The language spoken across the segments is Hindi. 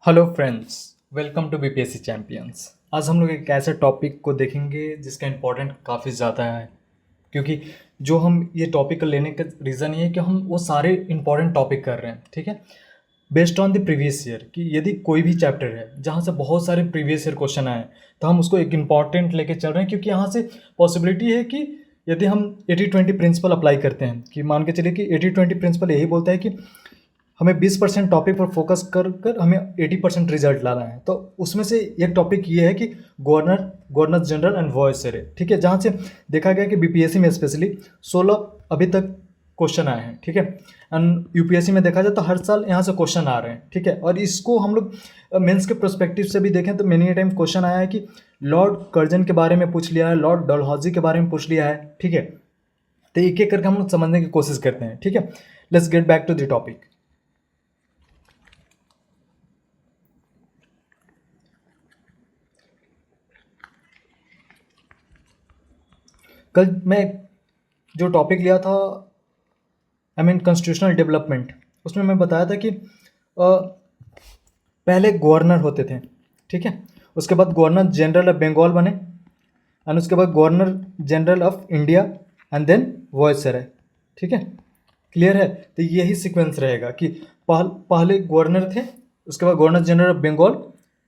Hello friends, welcome to BPSC champions. आज हम लोग एक ऐसे टॉपिक को देखेंगे जिसका इम्पोर्टेंट काफ़ी ज़्यादा है, क्योंकि जो हम ये टॉपिक लेने का रीज़न ये है कि हम वो सारे इंपॉर्टेंट टॉपिक कर रहे हैं। ठीक है, based on the previous year, कि यदि कोई भी चैप्टर है जहाँ से बहुत सारे प्रीवियस ईयर क्वेश्चन आए तो हम उसको एक इम्पॉर्टेंट लेके चल रहे हैं, क्योंकि यहाँ से पॉसिबिलिटी है कि यदि हम 80-20 प्रिंसिपल अप्लाई करते हैं, कि मान के चलिए कि 80-20 प्रिंसिपल यही बोलता है कि हमें 20% टॉपिक पर फोकस कर कर हमें 80% रिजल्ट लाना है। तो उसमें से एक टॉपिक ये है कि governor general and voice array. ठीक है, जहाँ से देखा गया कि बीपीएससी में स्पेशली 16 अभी तक क्वेश्चन आए हैं। ठीक है, एंड यूपीएससी में देखा जाए तो हर साल यहाँ से क्वेश्चन आ रहे हैं। ठीक है, और इसको हम लोग मेंस के प्रोस्पेक्टिव से भी देखें तो मेनी टाइम क्वेश्चन आया है कि लॉर्ड कर्जन के बारे में पूछ लिया है, लॉर्ड डलहौजी के बारे में पूछ लिया है। ठीक है, तो एक एक करके हम लोग समझने की कोशिश करते हैं। ठीक है, let's get back to the topic. कल मैं जो टॉपिक लिया था, कॉन्स्टिट्यूशनल डेवलपमेंट, उसमें मैं बताया था कि पहले गवर्नर होते थे। ठीक है, उसके बाद गवर्नर जनरल ऑफ बंगाल बने, एंड उसके बाद governor general of India, and then viceroy. ठीक है, क्लियर है? तो यही सीक्वेंस रहेगा कि पहले गवर्नर थे, उसके बाद गवर्नर जनरल ऑफ बंगाल।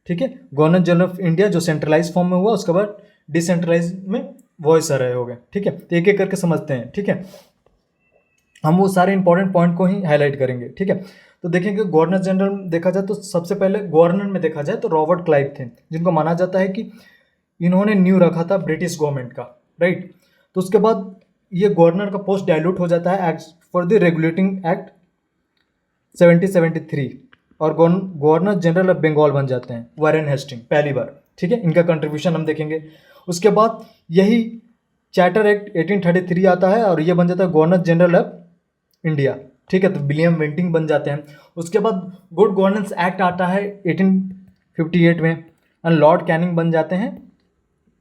ठीक है, गवर्नर जनरल ऑफ इंडिया जो सेंट्रलाइज फॉर्म में हुआ, उसके बाद डिसेंट्रलाइज में वॉइसरॉय हो गए। ठीक है, तो एक एक करके समझते हैं। ठीक है, हम वो सारे इंपॉर्टेंट पॉइंट को ही हाईलाइट करेंगे। ठीक है, तो देखेंगे गवर्नर जनरल देखा जाए तो सबसे पहले गवर्नर में देखा जाए तो रॉबर्ट क्लाइव थे, जिनको माना जाता है कि इन्होंने न्यू रखा था ब्रिटिश गवर्नमेंट का। राइट, तो उसके बाद ये गवर्नर का पोस्ट डायलूट हो जाता है act for the regulating act 1773, और गवर्नर जनरल ऑफ बंगाल बन जाते हैं वारेन हेस्टिंग पहली बार। ठीक है, इनका कंट्रीब्यूशन हम देखेंगे। उसके बाद यही चार्टर एक्ट 1833 आता है और ये बन जाता है गवर्नर जनरल ऑफ इंडिया। ठीक है, तो विलियम बेंटिंग बन जाते हैं। उसके बाद गुड गवर्नेंस एक्ट आता है 1858 में, एंड लॉर्ड कैनिंग बन जाते हैं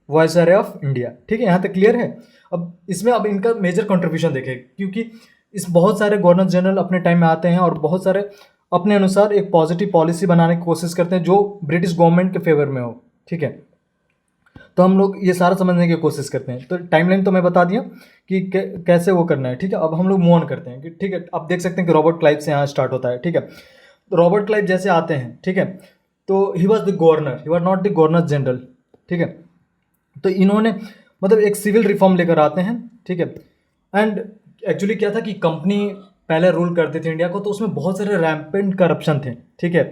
वॉइसरॉय ऑफ इंडिया। ठीक है, यहाँ तक क्लियर है? अब इसमें अब इनका मेजर कंट्रीब्यूशन देखें, क्योंकि इस बहुत सारे गवर्नर जनरल अपने टाइम में आते हैं और बहुत सारे अपने अनुसार एक पॉजिटिव पॉलिसी बनाने की कोशिश करते हैं जो ब्रिटिश गवर्नमेंट के फेवर में हो। ठीक है, तो हम लोग ये सारा समझने की कोशिश करते हैं। तो टाइमलाइन तो मैं बता दिया कि कैसे वो करना है। ठीक है, अब हम लोग मूव ऑन करते हैं कि ठीक है, आप देख सकते हैं कि रॉबर्ट क्लाइव से यहाँ स्टार्ट होता है। ठीक है, तो रॉबर्ट क्लाइव जैसे आते हैं, ठीक है, तो ही was the governor, he was not the governor general. ठीक है, तो इन्होंने मतलब एक सिविल रिफॉर्म लेकर आते हैं। ठीक है, एंड एक्चुअली क्या था कि कंपनी पहले रूल करती थी इंडिया को, तो उसमें बहुत सारे रैम्पेंट करप्शन थे। ठीक है,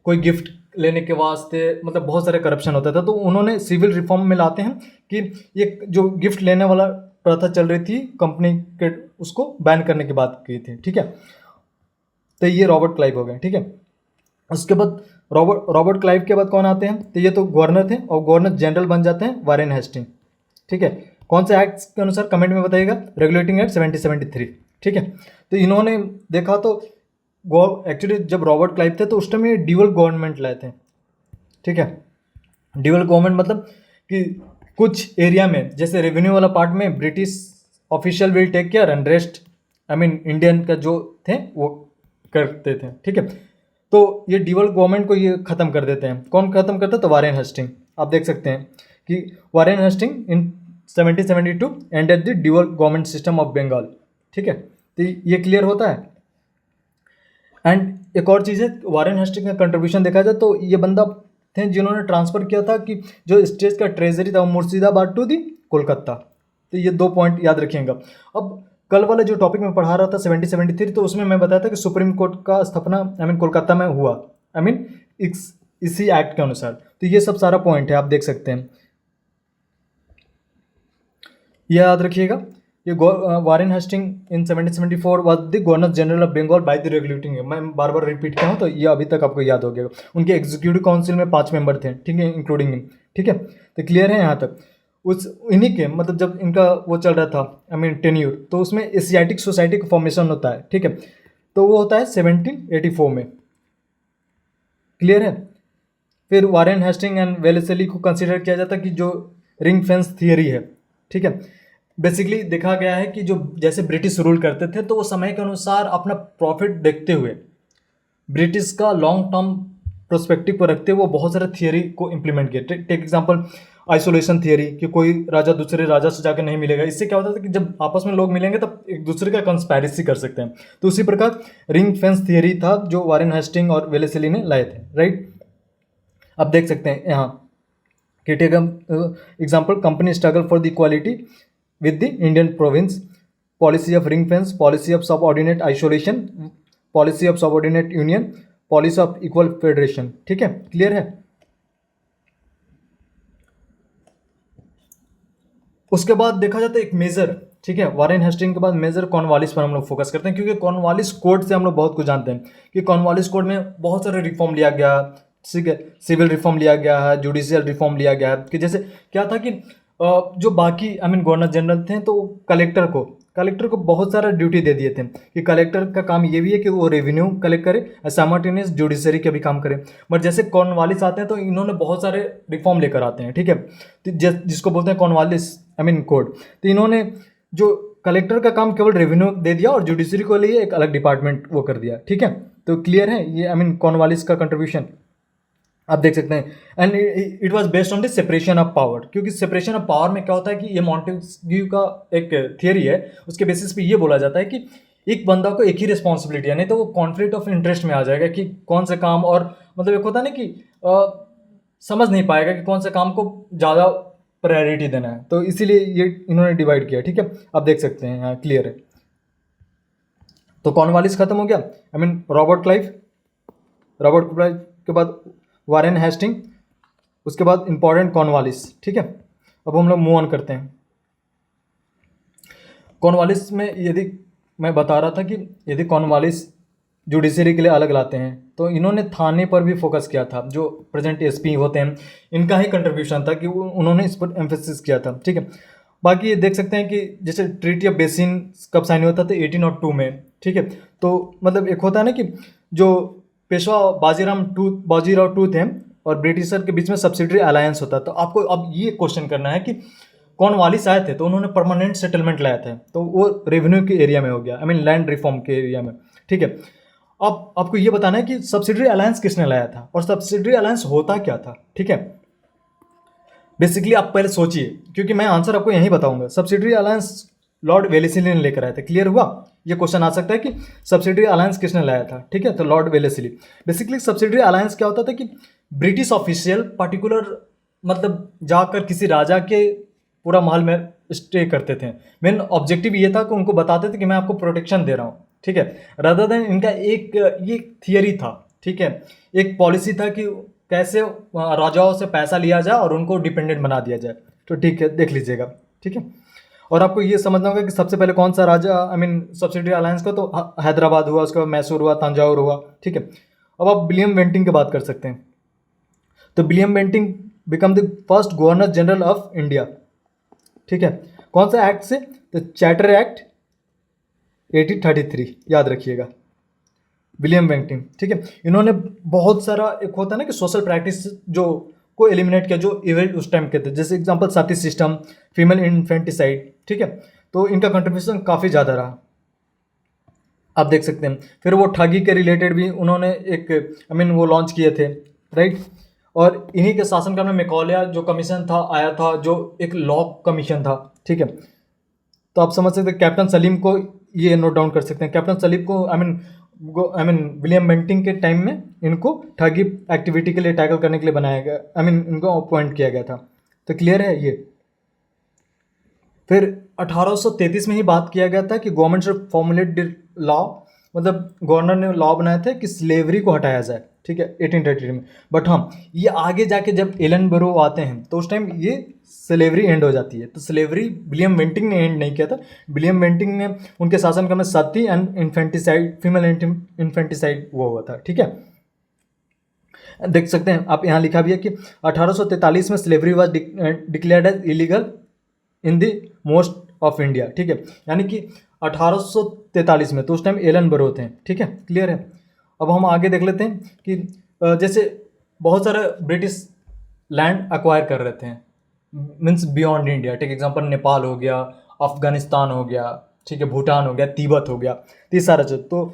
कोई गिफ्ट लेने के वास्ते मतलब बहुत सारे करप्शन होता था, तो उन्होंने सिविल रिफॉर्म में लाते हैं कि ये जो गिफ्ट लेने वाला प्रथा चल रही थी कंपनी के, उसको बैन करने की बात की थी। ठीक है, तो ये रॉबर्ट क्लाइव हो गए। ठीक है, उसके बाद रॉबर्ट क्लाइव के बाद कौन आते हैं? तो ये तो गवर्नर थे और गवर्नर जनरल बन जाते हैं वारेन हेस्टिंग। ठीक है, कौन से एक्ट के अनुसार कमेंट में बताइएगा? Regulating act 1773। ठीक है, तो इन्होंने देखा तो एक्चुअली जब रॉबर्ट क्लाइव थे तो उस टाइम ये ड्यूअल गवर्नमेंट लाए थे। ठीक है, ड्यूअल गवर्नमेंट मतलब कि कुछ एरिया में जैसे रेवेन्यू वाला पार्ट में British official will take care and rest Indian का जो थे वो करते थे। ठीक है, तो ये ड्यूअल गवर्नमेंट को ये ख़त्म कर देते हैं। कौन ख़त्म करता है? तो वारेन हेस्टिंग। आप देख सकते हैं कि Warren Hastings in 1772 ended the dual government system of Bengal. ठीक है, तो ये क्लियर होता है। एंड एक और चीज़ है, वारेन हेस्टिंग का कंट्रीब्यूशन देखा जाए तो ये बंदा थे जिन्होंने ट्रांसफ़र किया था कि जो स्टेट का ट्रेजरी था मुर्शिदाबाद टू दी कोलकाता। तो ये दो पॉइंट याद रखिएगा। अब कल वाला जो टॉपिक मैं पढ़ा रहा था 1773, तो उसमें मैं बताया था कि सुप्रीम कोर्ट का स्थापना कोलकाता में हुआ, इसी एक्ट के अनुसार। तो ये सब सारा पॉइंट है, आप देख सकते हैं, ये याद रखिएगा। ये Warren Hastings in 1774 was the governor general of Bengal by the regulating. मैं बार बार रिपीट किया हूँ तो ये अभी तक आपको याद हो गया। उनके एग्जीक्यूटिव काउंसिल में 5 मेंबर थे। ठीक है, इंक्लूडिंग इन। ठीक है, तो क्लियर है यहाँ तक? उस इन्हीं के मतलब जब इनका वो चल रहा था टेन्यूर, तो उसमें एशियाटिक सोसाइटी का फॉर्मेशन होता है। ठीक है, तो वो होता है 1784 में। क्लियर है? फिर वारेन हेस्टिंग एंड वेलेस्ली को कंसिडर किया जाता है कि जो रिंग फेंस थियरी है। ठीक है, बेसिकली देखा गया है कि जो जैसे ब्रिटिश रूल करते थे तो वो समय के अनुसार अपना प्रॉफिट देखते हुए ब्रिटिश का लॉन्ग टर्म प्रोस्पेक्टिव पर रखते हुए वो बहुत सारे थियरी को इम्प्लीमेंट किए। टेक एग्जांपल आइसोलेशन थियरी, कि कोई राजा दूसरे राजा से जाकर नहीं मिलेगा। इससे क्या होता था कि जब आपस में लोग मिलेंगे तब एक दूसरे का कंस्पायरेसी कर सकते हैं। तो उसी प्रकार रिंग फेंस थियरी था जो वारेन हेस्टिंग और वेलेस्ली ने लाए थे, राइट। अब देख सकते हैं यहाँ कि take example company struggle for the equality with the Indian province, policy of ring fence, policy of subordinate isolation, policy of subordinate union, policy of equal federation. ठीक है, क्लियर है। उसके बाद देखा जाता है एक मेजर, ठीक है, वारेन हेस्टिंग के बाद मेजर कॉर्नवालिस पर हम लोग फोकस करते हैं, क्योंकि कॉर्नवालिस कोड से हम लोग बहुत कुछ जानते हैं कि कॉर्नवालिस कोड में बहुत सारे रिफॉर्म लिया गया, ठीक है, सिविल रिफॉर्म लिया गया है, जुडिशियल रिफॉर्म लिया गया है। कि जैसे क्या था कि जो बाकी गवर्नर जनरल थे तो कलेक्टर को बहुत सारा ड्यूटी दे दिए थे कि कलेक्टर का काम ये भी है कि वो रेवेन्यू कलेक्ट करे, साइमल्टेनियस जुडिशरी का भी काम करे। बट जैसे कॉर्नवालिस आते हैं तो इन्होंने बहुत सारे रिफॉर्म लेकर आते हैं, ठीक है, तो जिसको बोलते हैं कॉर्नवालिस कोड। तो इन्होंने जो कलेक्टर का काम केवल रेवेन्यू दे दिया और जुडिशरी को लिए एक अलग डिपार्टमेंट वो कर दिया। ठीक है, तो क्लियर है ये कॉर्नवालिस का कंट्रीब्यूशन आप देख सकते हैं। And it was based on the separation of power, क्योंकि सेपरेशन ऑफ पावर में क्या होता है कि ये मॉन्टेग्यू का एक थियरी है, उसके बेसिस पे ये बोला जाता है कि एक बंदा को एक ही रिस्पॉन्सिबिलिटी है, नहीं तो वो कॉन्फ्लिक्ट ऑफ इंटरेस्ट में आ जाएगा कि कौन से काम, और मतलब एक होता है ना कि समझ नहीं पाएगा कि कौन से काम को ज़्यादा प्रायोरिटी देना है, तो इसीलिए ये इन्होंने डिवाइड किया। ठीक है, आप देख सकते हैं यहाँ क्लियर है। तो कॉर्नवालिस खत्म हो गया, रॉबर्ट क्लाइव के बाद वारेन हेस्टिंग, उसके बाद इंपॉर्टेंट कॉर्नवालिस। ठीक है, अब हम लोग मूव ऑन करते हैं। कॉर्नवालिस में यदि मैं बता रहा था कि यदि कॉर्नवालिस जुडिशरी के लिए अलग लाते हैं तो इन्होंने थाने पर भी फोकस किया था, जो प्रेजेंट एसपी होते हैं इनका ही कंट्रीब्यूशन था कि उन्होंने इस पर एम्फेसिस किया था। ठीक है, बाकी ये देख सकते हैं कि जैसे ट्रीटी ऑफ बेसिन कब साइन हुआ था, तो 1802 में। ठीक है, तो मतलब एक होता है ना कि जो पेशवा बाजीराव टू थे और ब्रिटिशर के बीच में सब्सिडरी अलायंस होता है। तो आपको अब ये क्वेश्चन करना है कि कॉर्नवालिस आए थे तो उन्होंने परमानेंट सेटलमेंट लाया था, तो वो रेवेन्यू के एरिया में हो गया, लैंड रिफॉर्म के एरिया में। ठीक है, अब आपको ये बताना है कि सब्सिडरी अलायंस किसने लाया था और सब्सिडरी अलायंस होता क्या था। ठीक है, बेसिकली आप पहले सोचिए, क्योंकि मैं आंसर आपको यहीं बताऊंगा। सब्सिडरी अलायंस लॉर्ड वेलेस्ली ने लेकर आए थे। क्लियर हुआ, ये क्वेश्चन आ सकता है कि सब्सिडरी अलायंस किसने लाया था। ठीक है, तो Lord Wellesley. Basically subsidiary alliance क्या होता था कि ब्रिटिश ऑफिशियल पर्टिकुलर मतलब जाकर किसी राजा के पूरा महल में स्टे करते थे। मेन ऑब्जेक्टिव ये था कि उनको बताते थे कि मैं आपको प्रोटेक्शन दे रहा हूँ। ठीक है, रादर देन इनका एक ये थियरी था। ठीक है, एक पॉलिसी था कि कैसे राजाओं से पैसा लिया जाए और उनको डिपेंडेंट बना दिया जाए। तो ठीक है, देख लीजिएगा। ठीक है, और आपको ये समझना होगा कि सबसे पहले कौन सा राजा सब्सिडरी अलायंस का, तो हैदराबाद हुआ, उसके बाद मैसूर हुआ, तंजावुर हुआ। ठीक है, अब आप विलियम बेंटिंग की बात कर सकते हैं। तो William Bentinck become the first governor general of India. ठीक है, कौन सा एक्ट से, तो चार्टर एक्ट 1833, याद रखिएगा, विलियम बेंटिंग। ठीक है, इन्होंने बहुत सारा एक होता है ना कि सोशल प्रैक्टिस जो को एलिमिनेट किया, जो इवेंट उस टाइम के थे, जैसे एग्जांपल सती सिस्टम, फीमेल इन्फेंटिसाइड। ठीक है, तो इनका कंट्रीब्यूशन काफ़ी ज़्यादा रहा, आप देख सकते हैं। फिर वो ठगी के रिलेटेड भी उन्होंने एक वो लॉन्च किए थे, राइट। और इन्हीं के शासनकाल में मैकॉले जो कमीशन था आया था, जो एक लॉ कमीशन था। ठीक है, तो आप समझ सकते हैं कैप्टन सलीम को ये नोट डाउन कर सकते हैं। कैप्टन सलीम को विलियम बेंटिंग के टाइम में इनको ठगी एक्टिविटी के लिए टैकल करने के लिए बनाया गया, इनको अपॉइंट किया गया था। तो क्लियर है ये। फिर 1833 में ही बात किया गया था कि गवर्नमेंट शुड फॉर्मुलेट लॉ, मतलब गवर्नर ने लॉ बनाया था कि स्लेवरी को हटाया जाए। ठीक है, 1833 में। बट हाँ, ये आगे जाके जब एलन बरो आते हैं तो उस टाइम ये स्लेवरी एंड हो जाती है। तो स्लेवरी विलियम बेंटिंग ने एंड नहीं किया था। विलियम बेंटिंग ने उनके शासनकाल में सती एंड इन्फेंटिसाइड, फीमेल इन्फेंटिसाइड वो हुआ था। ठीक है, देख सकते हैं आप, यहाँ लिखा भी है कि 1843 में slavery was declared as illegal in the most of India. ठीक है, यानी कि 1843 में, तो उस टाइम एलन बरो थे। ठीक है, क्लियर है। अब हम आगे देख लेते हैं कि जैसे बहुत सारे ब्रिटिश लैंड अक्वायर कर रहे थे, मीन्स बियॉन्ड इंडिया। ठीक, एग्जांपल नेपाल हो गया, अफगानिस्तान हो गया, ठीक है, भूटान हो गया, तिब्बत हो गया, तो ये सारा चीज़। तो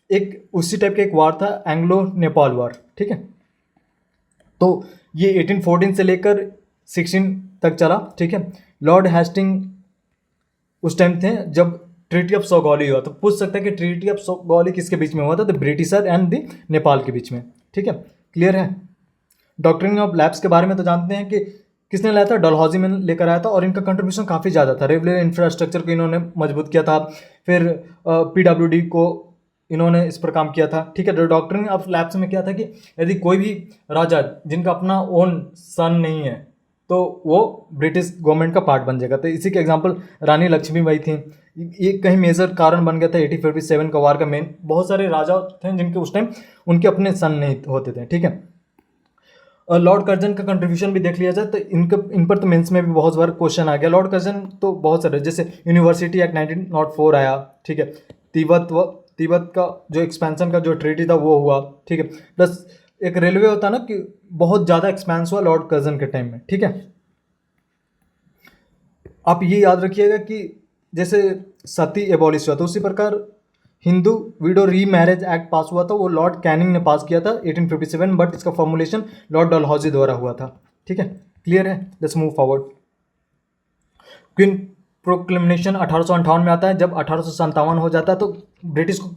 एक उसी टाइप का एक वार था, एंग्लो नेपाल वार। ठीक है, तो ये 1814 से लेकर 16 तक चला, ठीक है। लॉर्ड हेस्टिंग उस टाइम थे जब ट्रीटी ऑफ सौगौली हुआ, तो पूछ सकता है कि ट्रीटी ऑफ सौगौली किसके बीच में हुआ था, तो ब्रिटिशर एंड द नेपाल के बीच में, ठीक है। क्लियर है। डॉक्ट्रिन ऑफ लैब्स के बारे में तो जानते हैं कि किसने लाया था, डलहौजी में लेकर आया था, और इनका कंट्रीब्यूशन काफ़ी ज़्यादा था। रेलवे इंफ्रास्ट्रक्चर को इन्होंने मजबूत किया था, फिर PWD को इन्होंने इस पर काम किया था, ठीक है। डॉक्ट्रिन ऑफ लैब्स में क्या था कि यदि कोई भी राजा जिनका अपना ओन सन नहीं है तो वो ब्रिटिश गवर्नमेंट का पार्ट बन जाएगा। तो इसी के एग्जांपल रानी लक्ष्मीबाई थी, ये कहीं मेजर कारण बन गया था 1847 का वार का मेन। बहुत सारे राजा थे जिनके उस टाइम उनके अपने सन नहीं होते थे, ठीक है। लॉर्ड कर्जन का कंट्रीब्यूशन भी देख लिया जाए तो इन पर तो मेंस में भी बहुत बार क्वेश्चन आ गया। लॉर्ड कर्जन तो बहुत सारे, जैसे यूनिवर्सिटी एक्ट 1904 आया, ठीक है। तिब्बत का जो एक्सपेंशन का जो ट्रीटी था वो हुआ, ठीक है। प्लस एक रेलवे होता है ना कि बहुत ज़्यादा एक्सपेंस हुआ लॉर्ड कर्जन के टाइम में, ठीक है। आप ये याद रखिएगा कि जैसे सती एबॉलिश हुआ तो उसी प्रकार हिंदू विडो री मैरिज एक्ट पास हुआ था, वो लॉर्ड कैनिंग ने पास किया था 1857, बट इसका फॉर्मुलेशन लॉर्ड डलहौजी द्वारा हुआ था, ठीक है। क्लियर है। Let's move forward. Queen proclamation 1858 में आता है। जब 1857 हो जाता है तो ब्रिटिश को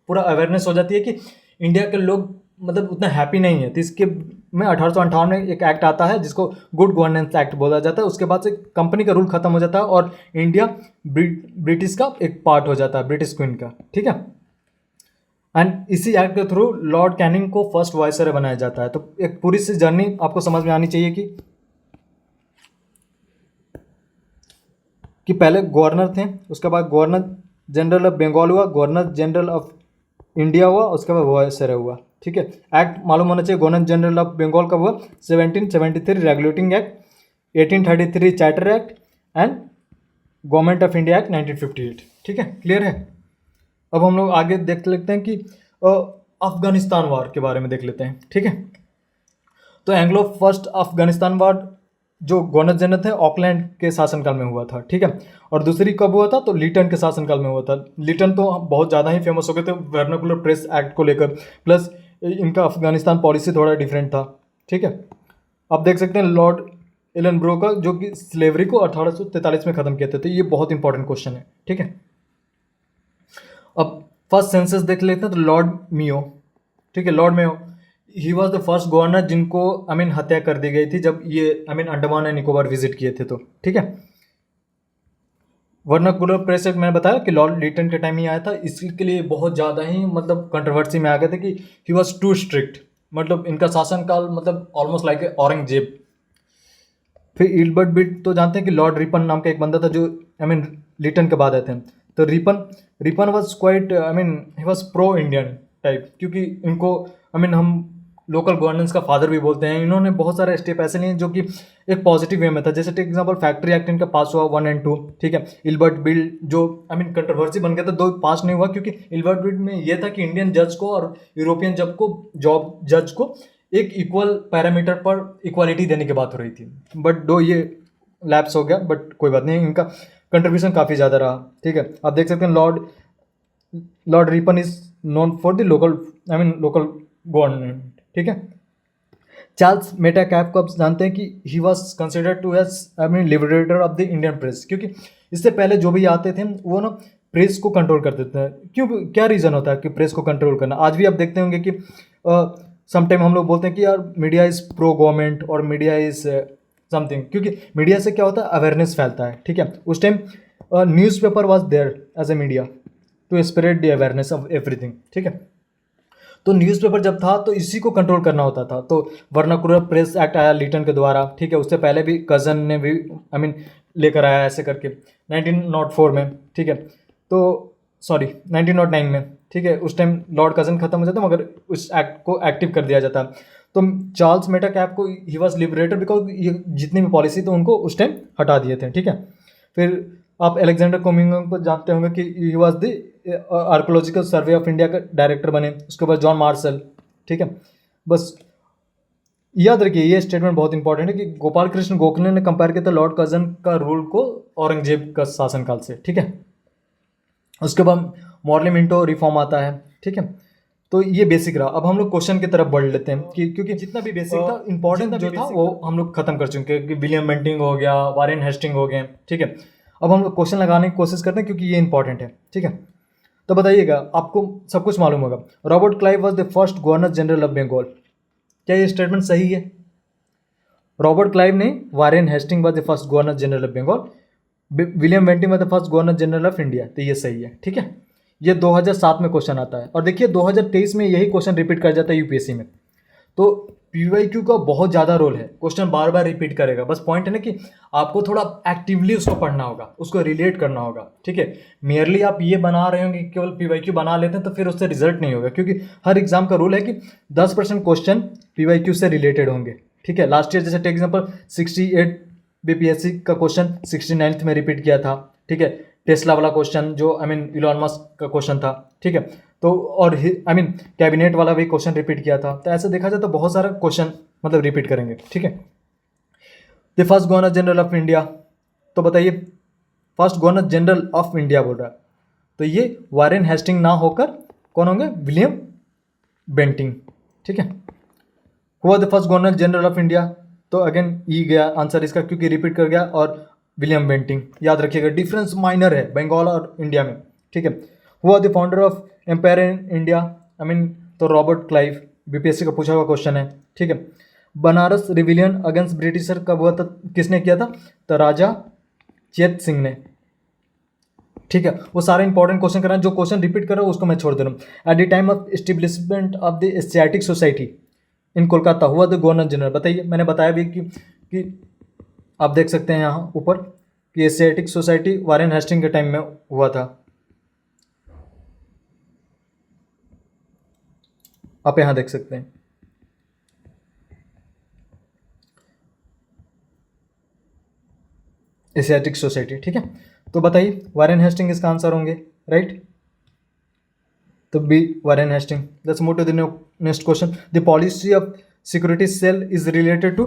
पूरा अवेयरनेस हो जाती है कि इंडिया के लोग मतलब उतना हैप्पी नहीं है, तो इसके में 1858 में एक एक्ट आता है जिसको गुड गवर्नेंस एक्ट बोला जाता है। उसके बाद से कंपनी का रूल खत्म हो जाता है और इंडिया ब्रिटिश का एक पार्ट हो जाता है, ब्रिटिश क्वीन का, ठीक है। एंड इसी एक्ट के थ्रू लॉर्ड कैनिंग को फर्स्ट वाइसरॉय बनाया जाता है। तो एक पूरी सी जर्नी आपको समझ में आनी चाहिए कि पहले गवर्नर थे, उसके बाद गवर्नर जनरल ऑफ बंगाल हुआ, गवर्नर जनरल ऑफ इंडिया हुआ, उसके बाद वाइसरॉय हुआ, ठीक है। एक्ट मालूम होना चाहिए। गवर्नर जनरल ऑफ बंगाल का हुआ 1773 regulating act, 1833 charter act and government of India act 1958, ठीक है। क्लियर है। अब हम लोग आगे देख लेते हैं कि अफगानिस्तान वार के बारे में देख लेते हैं, ठीक है। तो एंग्लो फर्स्ट अफगानिस्तान वार जो गवर्नर जनरल थे ऑकलैंड के शासनकाल में हुआ था, ठीक है। और दूसरी कब हुआ था, तो लिटन के शासनकाल में हुआ था। लिटन तो बहुत ज़्यादा ही फेमस हो गए थे वर्नाकुलर प्रेस एक्ट को लेकर, प्लस इनका अफगानिस्तान पॉलिसी थोड़ा डिफरेंट था, ठीक है। आप देख सकते हैं लॉर्ड एलन का जो कि स्लेवरी को 1843 में ख़त्म किए थे। तो ये बहुत इंपॉर्टेंट क्वेश्चन है, ठीक है। अब फर्स्ट सेंसस देख लेते हैं। तो लॉर्ड मियो, ठीक है, Lord Mayo he was the first governor जिनको हत्या कर दी गई थी जब ये अंडमान एंड निकोबार विजिट किए थे, तो ठीक है। वर्नाकुलर प्रेस एक्ट मैंने बताया कि लॉर्ड लिटन के टाइम ही आया था। इसके लिए बहुत ज़्यादा ही मतलब कंट्रोवर्सी में आ गए थे कि ही वॉज टू स्ट्रिक्ट, मतलब इनका शासनकाल मतलब ऑलमोस्ट लाइक औरंगजेब। फिर इल्बर्ट बिट तो जानते हैं कि लॉर्ड रिपन नाम का एक बंदा था जो लिटन के बाद आए थे। तो Ripon was quite he was pro Indian type, क्योंकि इनको हम लोकल गवर्नेंस का फादर भी बोलते हैं। इन्होंने बहुत सारे स्टेप ऐसे लिए जो कि एक पॉजिटिव वे में था। जैसे टेक एग्जांपल फैक्ट्री एक्ट इनका पास हुआ 1 और 2, ठीक है। इल्बर्ट बिल जो कंट्रोवर्सी बन गया था, 2 पास नहीं हुआ क्योंकि इल्बर्ट बिल में ये था कि इंडियन जज को और यूरोपियन जज को एक इक्वल पैरामीटर पर इक्वालिटी देने की बात हो रही थी, बट 2 ये लैप्स हो गया, बट कोई बात नहीं, इनका कंट्रीब्यूशन काफ़ी ज़्यादा रहा, ठीक है। आप देख सकते हैं Lord Ripon is known for the local government, ठीक है। चार्ल्स मेटाकैफ को आप जानते हैं कि he was considered to as liberator of the Indian press, क्योंकि इससे पहले जो भी आते थे वो ना प्रेस को कंट्रोल करते थे। क्यों, क्या रीज़न होता है कि प्रेस को कंट्रोल करना। आज भी आप देखते होंगे कि समटाइम हम लोग बोलते हैं कि यार मीडिया इज़ प्रो गवर्नमेंट और मीडिया इज़ समथिंग, क्योंकि मीडिया से क्या होता है, अवेयरनेस फैलता है, ठीक है। उस time newspaper was there as a media to spread the awareness of everything, ठीक है। तो न्यूज़पेपर जब था तो इसी को कंट्रोल करना होता था। तो वर्नाकुलर प्रेस एक्ट आया लिटन के द्वारा, ठीक है। उससे पहले भी कज़न ने भी लेकर आया ऐसे करके 1904 में, ठीक है। तो सॉरी 1909 में, ठीक है। उस टाइम लॉर्ड कज़न खत्म हो जाता मगर उस एक्ट को एक्टिव कर दिया जाता। तो चार्ल्स मेटाकैफ को ही वॉज लिबरेटर बिकॉज ये जितनी भी पॉलिसी तो उनको उस टाइम हटा दिए थे, ठीक है। फिर आप अलेक्जेंडर कोमिंगम को जानते होंगे कि he was the archaeological survey of India का डायरेक्टर बने। उसके बाद जॉन मार्शल, ठीक है। बस याद रखिए ये स्टेटमेंट बहुत इंपॉर्टेंट है कि गोपाल कृष्ण गोखले ने कंपेयर किया था लॉर्ड कर्जन का रूल को औरंगजेब का शासनकाल से, ठीक है। उसके बाद मॉर्ले मिंटो रिफॉर्म आता है, ठीक है। तो ये बेसिक रहा। अब हम लोग क्वेश्चन की तरफ बढ़ लेते हैं कि क्योंकि जितना भी बेसिक था, इंपॉर्टेंट जो था वो हम लोग खत्म कर चुके हैं, कि विलियम बेंटिंग हो गया, वारेन हेस्टिंग हो गए, ठीक है। अब हम लोग क्वेश्चन लगाने की कोशिश करते हैं क्योंकि ये इंपॉर्टेंट है, ठीक है। तो बताइएगा, आपको सब कुछ मालूम होगा। Robert Clive was the first governor general of Bengal. क्या ये स्टेटमेंट सही है? रॉबर्ट क्लाइव नहीं, Warren Hastings was the first governor general of Bengal, William Bentinck was the first governor general of India. तो ये सही है, ठीक है। ये 2007 में क्वेश्चन आता है, और देखिए 2023 में यही क्वेश्चन रिपीट कर जाता है यूपीएससी में। तो पीवाईक्यू का बहुत ज़्यादा रोल है, क्वेश्चन बार बार रिपीट करेगा। बस पॉइंट है ना कि आपको थोड़ा एक्टिवली उसको पढ़ना होगा, उसको रिलेट करना होगा, ठीक है। मेयरली आप ये बना रहे होंगे, केवल पीवाईक्यू बना लेते हैं तो फिर उससे रिजल्ट नहीं होगा, क्योंकि हर एग्जाम का रूल है कि 10% क्वेश्चन पीवाईक्यू से रिलेटेड होंगे, ठीक है। लास्ट ईयर जैसे टेक एग्जाम्पल 68 बीपीएससी का क्वेश्चन 69th में रिपीट किया था, ठीक है। टेस्ला वाला क्वेश्चन जो इलॉन मस्क का क्वेश्चन था, ठीक है। तो और कैबिनेट वाला भी क्वेश्चन रिपीट किया था। तो ऐसे देखा जाए तो बहुत सारा क्वेश्चन मतलब रिपीट करेंगे, ठीक है। The first governor general of India, तो बताइए, first governor general of India बोल रहा है, तो ये वारेन हेस्टिंग ना होकर कौन होंगे? विलियम बेंटिंग, ठीक है। हुआ the first governor general of India, तो अगेन ई गया आंसर इसका, क्योंकि रिपीट कर गया, और विलियम बेंटिंग। याद रखिएगा, डिफरेंस माइनर है बंगाल और इंडिया में, ठीक है। हुआ the founder of empire in India, तो रॉबर्ट क्लाइव, बीपीएससी का पूछा हुआ क्वेश्चन है, ठीक है। बनारस रिविलियन अगेंस्ट ब्रिटिशर कब हुआ था, किसने किया था? तो राजा चेत सिंह ने, ठीक है। वो सारे इंपॉर्टेंट क्वेश्चन कर रहे हैं, जो क्वेश्चन रिपीट कर रहा हूँ उसको मैं छोड़ दे रहा हूँ। At the time of establishment of the Asiatic society in Kolkata हुआ द गवर्नर जनरल। बताइए, मैंने बताया भी कि आप देख सकते हैं यहाँ ऊपर कि एशियाटिक सोसाइटी वारेन हेस्टिंग के टाइम में हुआ था। आप यहाँ देख सकते हैं, एशियाटिक सोसाइटी, ठीक है। तो बताइए, वारेन हेस्टिंग इसका आंसर होंगे, राइट। तो B Warren Hastings. Let's move to the next question. The policy of security cell is related to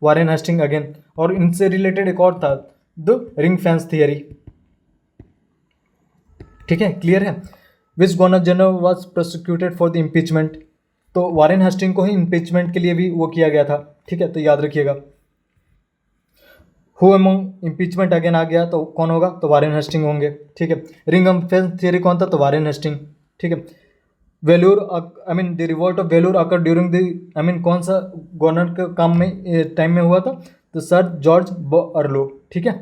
Warren Hastings again, और इनसे रिलेटेड एक और था, द रिंग फेंस थियरी, ठीक है। क्लियर है। Which governor general was prosecuted for the impeachment, तो वारेन हेस्टिंग को ही इम्पीचमेंट के लिए भी वो किया गया था, ठीक है। तो याद रखिएगा। हु अमंग इम्पीचमेंट अगेन आ गया तो कौन होगा? तो वारेन हेस्टिंग होंगे, ठीक है। रिंग फेंस थियरी कौन था? तो वारेन हेस्टिंग, ठीक है। Vellore the revolt of Vellore occur during the कौन सा गवर्नर के काम में टाइम में हुआ था? तो सर जॉर्ज अर्लो, ठीक है।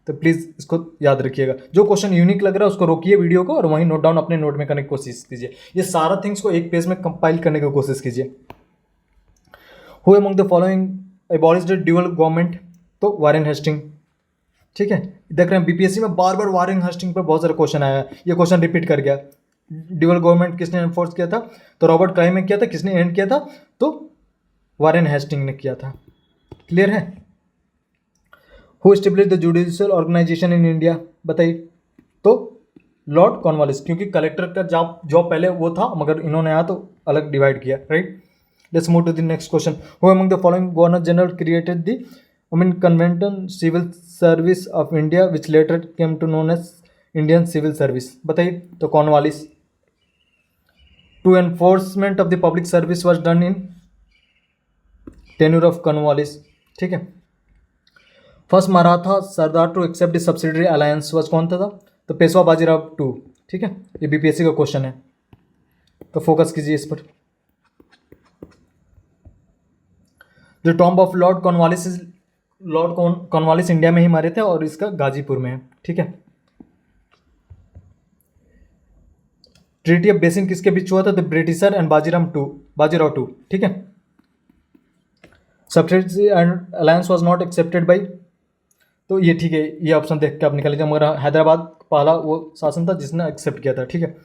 तो प्लीज़ इसको याद रखिएगा। जो क्वेश्चन यूनिक लग रहा है उसको रोकिए वीडियो को, और वहीं नोट डाउन अपने नोट में करने की कोशिश कीजिए। ये सारा थिंग्स को एक पेज में कंपाइल करने की कोशिश कीजिए। Who among the following abolished dual government, तो वारेन हेस्टिंग, ठीक है। देख रहे हैं बीपीएससी में बार बार वारेन हेस्टिंग पर बहुत सारा क्वेश्चन आया है, ये क्वेश्चन रिपीट कर गया। ड्यूअल गवर्नमेंट किसने एनफोर्स किया था? तो रॉबर्ट क्लाइव ने किया था। किसने एंड किया था? तो वारेन हेस्टिंग ने किया था। क्लियर है। Who establish the judicial organization in India, बताइए। तो लॉर्ड कॉर्नवालिस, क्योंकि कलेक्टर का जॉब पहले वो था, मगर इन्होंने यहाँ तो अलग डिवाइड किया, right. Let's move to the next question. Who among the following governor general created the convention civil service of India which later came to known as Indian civil service, बताइए। तो Cornwallis. To enforcement of the public service was done in tenure of Cornwallis, ठीक है। First Maratha sardar to accept the subsidiary alliance was कौन था? तो पेशवा बाजीराव टू, ठीक है। ये बीपीएससी का क्वेश्चन है, तो फोकस कीजिए इस पर। जो tomb of Lord Cornwallis, Lord Cornwallis India में ही मारे थे, और इसका गाजीपुर में है, ठीक है। ट्रीटी ऑफ बेसिन किसके बीच हुआ था? The Britisher and Bajirao two, ठीक है। Subsidiary and alliance was not accepted by, तो ये ठीक है, ये ऑप्शन देख के आप निकाल लीजिए, मगर हैदराबाद पहला वो शासन था जिसने एक्सेप्ट किया था, ठीक है।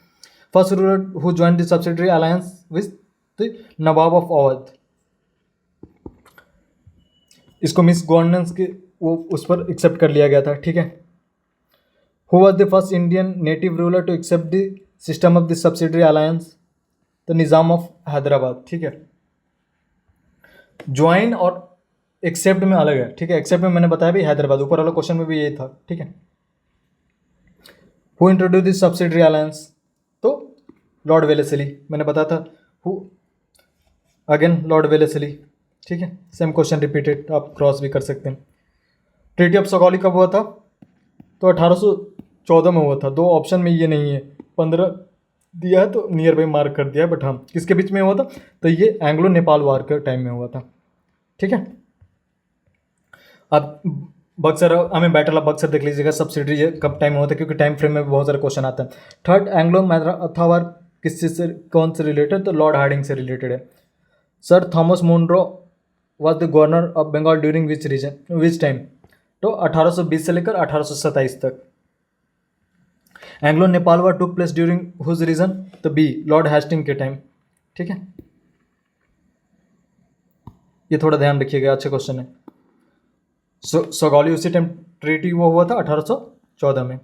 First ruler who join the subsidiary alliance with the Nawab of Awadh, इसको मिस गवर्नेंस के वो उस पर एक्सेप्ट कर लिया गया था, ठीक है। Who was the first Indian native ruler to accept the system of the subsidiary alliance? तो निज़ाम ऑफ हैदराबाद, ठीक है। ज्वाइन और एक्सेप्ट में अलग है, ठीक है। एक्सेप्ट में मैंने बताया भी हैदराबाद, ऊपर वाला क्वेश्चन में भी यही था, ठीक है। Who introduce the subsidiary alliance? तो लॉर्ड वेलेस्ली, मैंने बताया था। हु अगेन लॉर्ड वेलेस्ली, ठीक है, सेम क्वेश्चन रिपीटेड, आप क्रॉस भी कर सकते हैं। ट्रीटी ऑफ सगौली कब हुआ था? तो 1814 में हुआ था। दो ऑप्शन में ये नहीं है, 15 दिया है तो नियर बाई मार्क कर दिया है, बट हाँ किसके बीच में हुआ था? तो ये एंग्लो नेपाल वार के टाइम में हुआ था, ठीक है। अब बक्सर, हमें बैटल ऑफ बक्सर देख लीजिएगा, सब्सिडरी ये कब टाइम हुआ था, क्योंकि टाइम फ्रेम में भी बहुत सारे क्वेश्चन आते हैं। थर्ड एंग्लो मैराथा वार किस चीज से, कौन से रिलेटेड? तो लॉर्ड हार्डिंग से रिलेटेड है। Sir Thomas Munro was the governor of Bengal during which reign, which time? तो 1820 से लेकर 1827 तक। Anglo Nepal war took place during whose reign? तो बी, लॉर्ड हेस्टिंग के टाइम, ठीक है। ये थोड़ा ध्यान रखिएगा, अच्छा क्वेश्चन है। सगौली उसी टाइम ट्रीटी वो हुआ था 1814 में।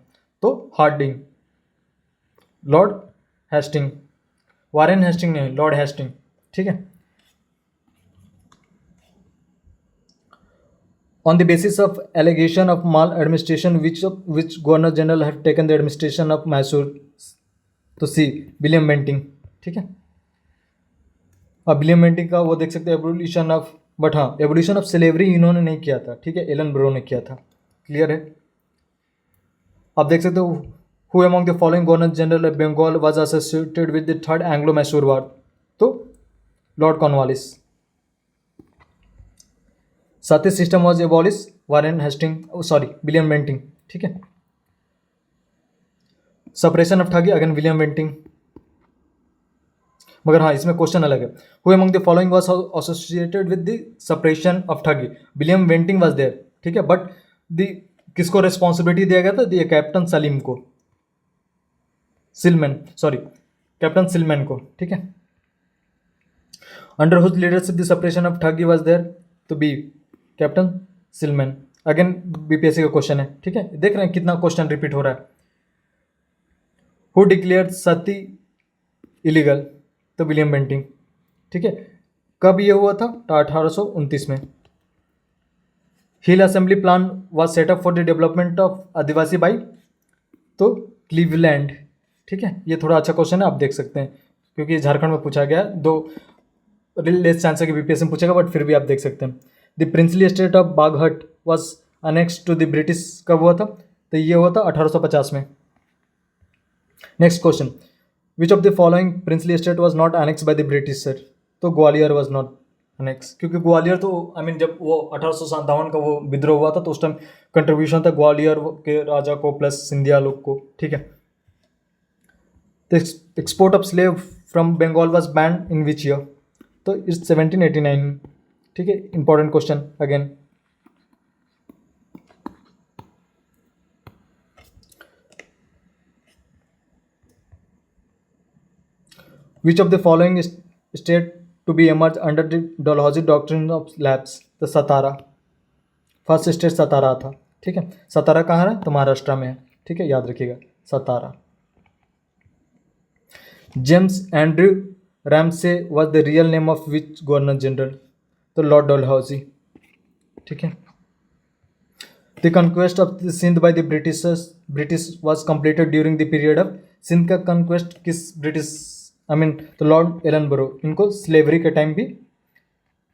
तो Hardinge, Lord Hastings, Warren Hastings नहीं, लॉर्ड हेस्टिंग, ठीक है। On the basis of allegation of maladministration, which Governor General have taken the administration of Mysore? तो सी, विलियम बेंटिंग, ठीक है। अब विलियम बेंटिंग का वो देख सकते हैं, एवोल्यूशन ऑफ, बट हाँ एवोल्यूशन ऑफ स्लेवरी इन्होंने नहीं किया था, ठीक है, एलन ब्रो ने किया था, क्लियर है। आप देख सकते हो, who among the following governor general of Bengal was associated with the third Anglo Mysore war? तो Lord Cornwallis. Sati system was abolish, Warren Hasting, sorry William Bentinck, ठीक है। Suppression of thuggee, again William Bentinck. मगर हाँ इसमें क्वेश्चन अलग है, who among the following was associated with the suppression of thuggee? William Bentinck was there, ठीक है, बट द किसको रिस्पॉन्सिबिलिटी दिया गया था? दिया कैप्टन सलीम को, सिलमैन, सॉरी कैप्टन सिलमैन को, ठीक है। Under whose leadership the suppression of thuggee was there? तो B, captain Sleeman. Again BPSC का क्वेश्चन है, ठीक है, देख रहे हैं कितना क्वेश्चन रिपीट हो रहा है। Who declare sati illegal? तो विलियम बेंटिंग, ठीक है। कब ये हुआ था? तो 1829 में। Hill assembly plan was set up for the development of adivasi by? तो क्लीवलैंड, ठीक है। ये थोड़ा अच्छा क्वेश्चन है, आप देख सकते हैं, क्योंकि झारखंड में पूछा गया है, 2 लेस चांस है कि बीपीएससी में पूछेगा, बट फिर भी आप देख सकते हैं। The princely state of Baghat was annex to the British, कब हुआ था? तो ये हुआ था 1850 में। Next question, which of the following princely state was not annex by the British? Sir तो ग्वालियर वॉज नॉट अनेक्स, क्योंकि ग्वालियर तो जब वो 1857 का वो विद्रोह हुआ था तो उस टाइम कंट्रीब्यूशन था ग्वालियर के राजा को प्लस सिंधिया लोग को, ठीक है। तो export of slave from Bengal was banned in which year? तो इट्स 1789, ठीक है। Important question again. Which of the following state to be emerge under the Dalhousie doctrine of lapse? तो सतारा, फर्स्ट स्टेट सतारा था, ठीक है। सतारा कहाँ है? तो महाराष्ट्र में है, ठीक है, याद रखिएगा Satara. James Andrew Ramsay was the real name of which governor general? तो लॉर्ड डलहौजी, ठीक है। The conquest of the Sindh by the British was completed during the period of? Sindh का कंक्वेस्ट किस ब्रिटिश, तो लॉर्ड एलनबरो, इनको स्लेवरी के टाइम भी,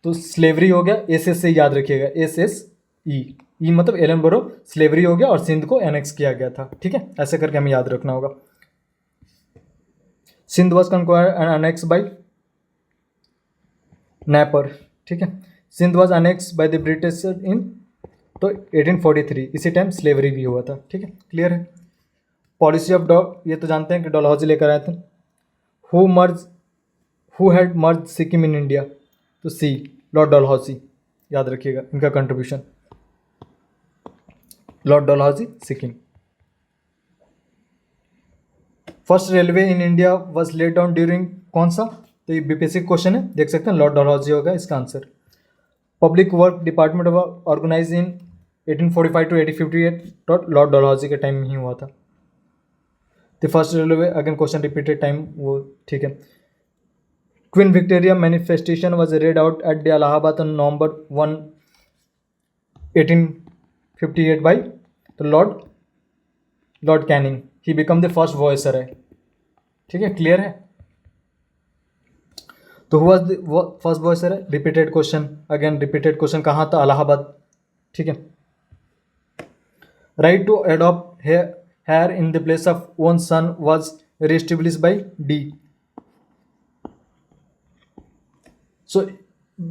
तो स्लेवरी हो गया, एस एस से याद रखिएगा, एस एस ई मतलब एलनबरो, स्लेवरी हो गया और सिंध को एनेक्स किया गया था, ठीक है, ऐसे करके हमें याद रखना होगा। Sindh was conquered and annex by Napier, ठीक है। Sindh was annex by the British in, तो 1843, इसी टाइम स्लेवरी भी हुआ था, ठीक है, क्लियर है। पॉलिसी ऑफ ये तो जानते हैं कि डलहौजी लेकर आए थे। Who had merge Sikkim in India? तो सी, लॉर्ड डलहौजी, याद रखिएगा इनका contribution, Lord Dalhousie Sikkim. First railway in India was laid down during कौन सा? तो ये बीपीएससी क्वेश्चन है, देख सकते हैं, लॉर्ड डलहौजी होगा इसका answer. Public work department organise in 1845 to 1858, Lord Dalhousie के टाइम में ही हुआ था। The first railway, again question repeated time वो, ठीक है। Queen Victoria manifestation was read out at the Allahabad on November 1, 1858 by? तो Lord Canning, he become the first viceroy है, ठीक है, क्लियर है। तो हुआ फर्स्ट वॉइस है repeated question, again repeated question कहाँ था, इलाहाबाद, ठीक है। Right to adopt heir in the place of own son was reestablish by the. So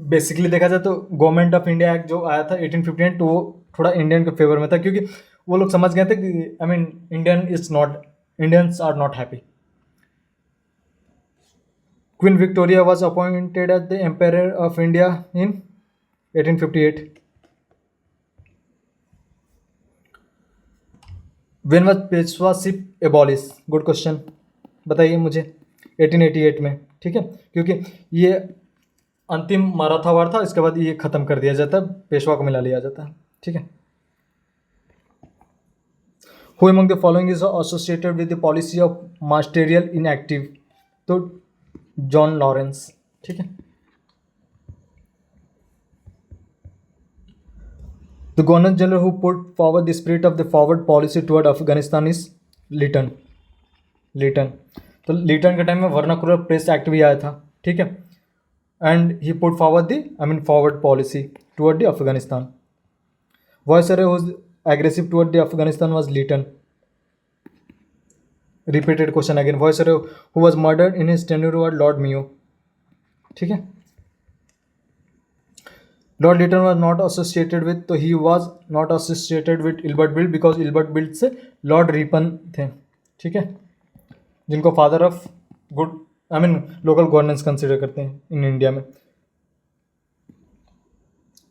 basically देखा जाए तो गवर्नमेंट ऑफ इंडिया एक्ट जो आया था 1858, तो वो थोड़ा इंडियन के फेवर में था, क्योंकि वो लोग समझ गए थे कि I mean Indians are not happy. Queen Victoria was appointed as the empire of India in 1858। When was Peshwaship abolish, good question, बताइए मुझे। 1888 में, ठीक है, क्योंकि ये अंतिम मराठा वार था, इसके बाद ये खत्म कर दिया जाता है, पेशवा को मिला लिया जाता है, ठीक है। Who among the following is associated with the policy of masterly inactive, तो जॉन लॉरेंस, ठीक है। The governor general who put forward the spirit of the forward policy toward Afghanistan is Lytton. तो लिटन के टाइम में वर्नाकुलर प्रेस एक्ट भी आया था, ठीक है, and he put forward the forward policy toward the Afghanistan. Viceroy whose aggressive toward the Afghanistan was Lytton. Repeated question again, viceroy who was murdered in his tenure was Lord Mayo, ठीक है। Lord Lytton was not associated with, तो he was not associated with Ilbert bill because Ilbert bill से लॉर्ड रिपन थे, ठीक है, जिनको father of good local governance consider करते हैं इन इंडिया में।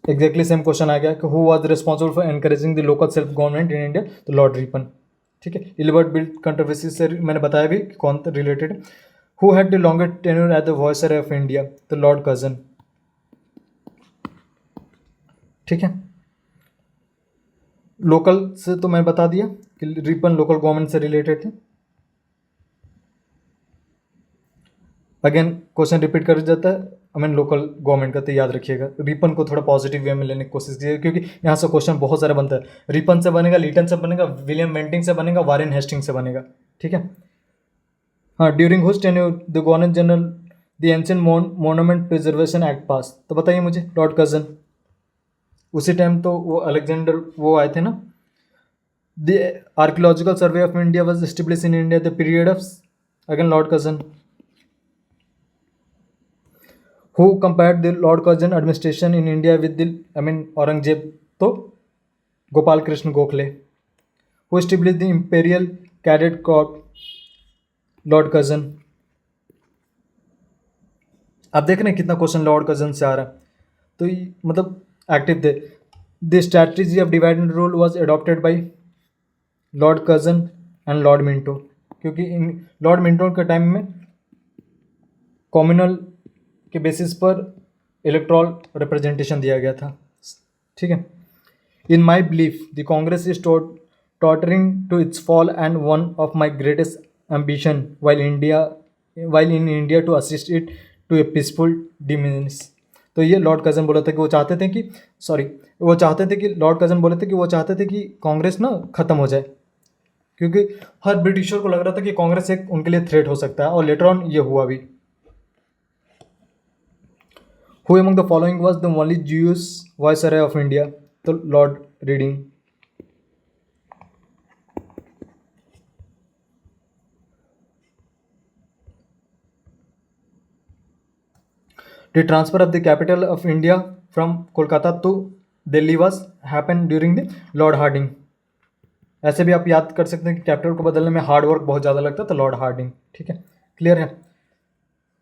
एग्जैक्टली सेम क्वेश्चन आ गया कि who was responsible for encouraging the local self government in India, तो लॉर्ड रिपन, ठीक है। इल्बर्ट बिल्ट कंट्रोवर्सी से मैंने बताया भी कौन रिलेटेड है। Who had the longer tenure as the viceroy of India, तो लॉर्ड कर्जन, ठीक है। लोकल से तो मैं बता दिया कि रिपन लोकल गवर्नमेंट से रिलेटेड थे। अगेन क्वेश्चन रिपीट कर जाता है, लोकल गवर्नमेंट का, तो याद रखिएगा। रिपन को थोड़ा पॉजिटिव वे में लेने की कोशिश कीजिएगा, क्योंकि यहाँ से क्वेश्चन बहुत सारे बनता है। रिपन से बनेगा, लिटन से बनेगा, विलियम बेंटिंग से बनेगा, वारेन हेस्टिंग से बनेगा, ठीक है। हाँ, during whose tenure the governor general the ancient monument preservation act pass, तो बताइए मुझे। लॉर्ड कर्जन, उसी टाइम तो वो अलेक्जेंडर वो आए थे ना। The archaeological survey of India was establish in India the period of, again Lord Curzon. Who compared the Lord Curzon administration in India with the Aurangzeb, तो Gopal Krishna Gokhale. Who establish the imperial cadet corp, Lord Curzon. आप देख रहे हैं कितना क्वेश्चन लॉर्ड कर्जन से आ रहा है, तो एक्टिव थे। The strategy of divide and rule was adopted by Lord Curzon and Lord Minto, क्योंकि इन लॉर्ड मिंटो के टाइम में कॉम्युनल के बेसिस पर इलेक्ट्रल रिप्रेजेंटेशन दिया गया था, ठीक है। In my belief the Congress is tottering to its fall and one of my greatest ambition while in India to assist it to a peaceful diminish. तो ये लॉर्ड कर्जन बोला था कि वो चाहते थे कि लॉर्ड कर्जन बोले थे कि वो चाहते थे कि कांग्रेस ना ख़त्म हो जाए, क्योंकि हर ब्रिटिशर को लग रहा था कि कांग्रेस एक उनके लिए थ्रेट हो सकता है, और लेटर ऑन ये हुआ भी। Who among the following was the only Jewish viceroy of India? तो Lord reading. The transfer of the capital of India from Kolkata to Delhi was happened during the Lord Harding। ऐसे भी आप याद कर सकते हैं कि कैपिटल को बदलने में हार्ड वर्क बहुत ज़्यादा लगता है, तो लॉर्ड हार्डिंग, ठीक है, क्लियर है।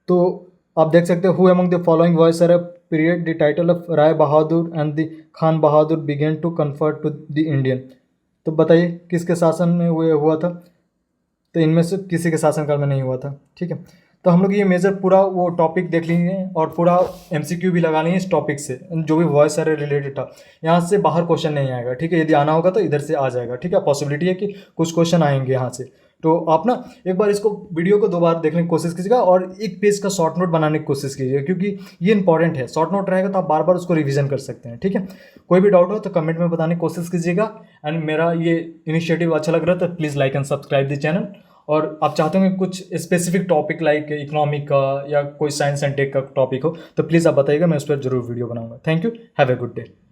तो आप देख सकते हो, who among the following viceroy period the title of Rai Bahadur and the Khan Bahadur began to confer to the Indian, तो बताइए किसके शासन में हुआ था। तो इनमें से किसी के शासनकाल में नहीं हुआ था, ठीक है। तो हम लोग ये मेजर पूरा वो टॉपिक देख लेंगे और पूरा MCQ भी लगा लेंगे इस टॉपिक से, जो भी वॉइस से रिलेटेड था। यहाँ से बाहर क्वेश्चन नहीं आएगा, ठीक है। यदि आना होगा तो इधर से आ जाएगा, ठीक है। पॉसिबिलिटी है कि कुछ क्वेश्चन आएंगे यहाँ से। तो आप ना एक बार इसको वीडियो को 2 बार देखने की कोशिश कीजिएगा, और एक पेज का शॉर्ट नोट बनाने की कोशिश कीजिएगा, क्योंकि ये इंपॉर्टेंट है। शॉर्ट नोट रहेगा तो आप बार बार उसको रिवीजन कर सकते हैं, ठीक है। कोई भी डाउट हो तो कमेंट में बताने की कोशिश कीजिएगा। एंड मेरा ये इनिशिएटिव अच्छा लग रहा है तो please like and subscribe the channel, और आप चाहते हो कि कुछ स्पेसिफिक टॉपिक लाइक इकोनॉमिक का या कोई साइंस एंड टेक का टॉपिक हो, तो प्लीज़ आप बताइएगा, मैं उस पर जरूर वीडियो बनाऊंगा। Thank you, have a good day.